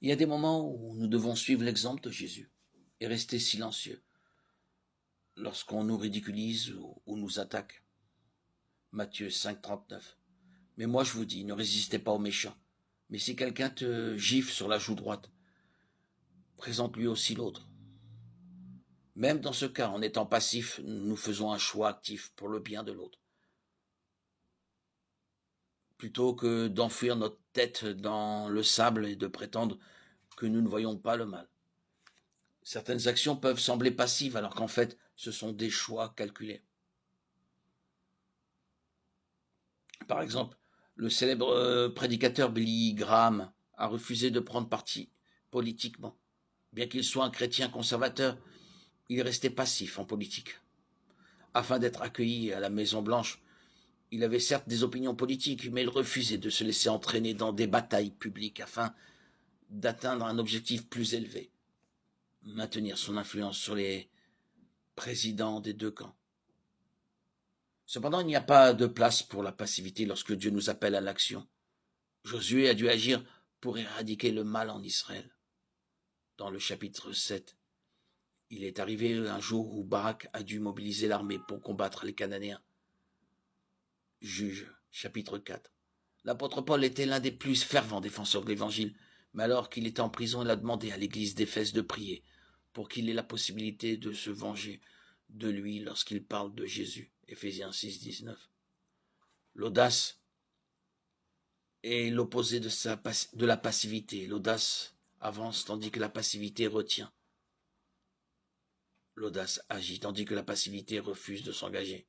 Il y a des moments où nous devons suivre l'exemple de Jésus et rester silencieux lorsqu'on nous ridiculise ou nous attaque. Matthieu 5,39. Mais moi je vous dis, ne résistez pas aux méchants. Mais si quelqu'un te gifle sur la joue droite, présente-lui aussi l'autre. Même dans ce cas, en étant passif, nous faisons un choix actif pour le bien de l'autre. Plutôt que d'enfuir notre tête dans le sable et de prétendre que nous ne voyons pas le mal. Certaines actions peuvent sembler passives alors qu'en fait, ce sont des choix calculés. Par exemple, le célèbre prédicateur Billy Graham a refusé de prendre parti politiquement. Bien qu'il soit un chrétien conservateur, il est resté passif en politique. Afin d'être accueilli à la Maison-Blanche, il avait certes des opinions politiques, mais il refusait de se laisser entraîner dans des batailles publiques afin d'atteindre un objectif plus élevé, maintenir son influence sur les présidents des deux camps. Cependant, il n'y a pas de place pour la passivité lorsque Dieu nous appelle à l'action. Josué a dû agir pour éradiquer le mal en Israël. Dans le chapitre 7, il est arrivé un jour où Barak a dû mobiliser l'armée pour combattre les Cananéens. Juge, chapitre 4. L'apôtre Paul était l'un des plus fervents défenseurs de l'Évangile, mais alors qu'il était en prison, il a demandé à l'église d'Éphèse de prier pour qu'il ait la possibilité de se venger de lui lorsqu'il parle de Jésus. Éphésiens 6, 19. L'audace est l'opposé de la passivité. L'audace avance tandis que la passivité retient. L'audace agit tandis que la passivité refuse de s'engager.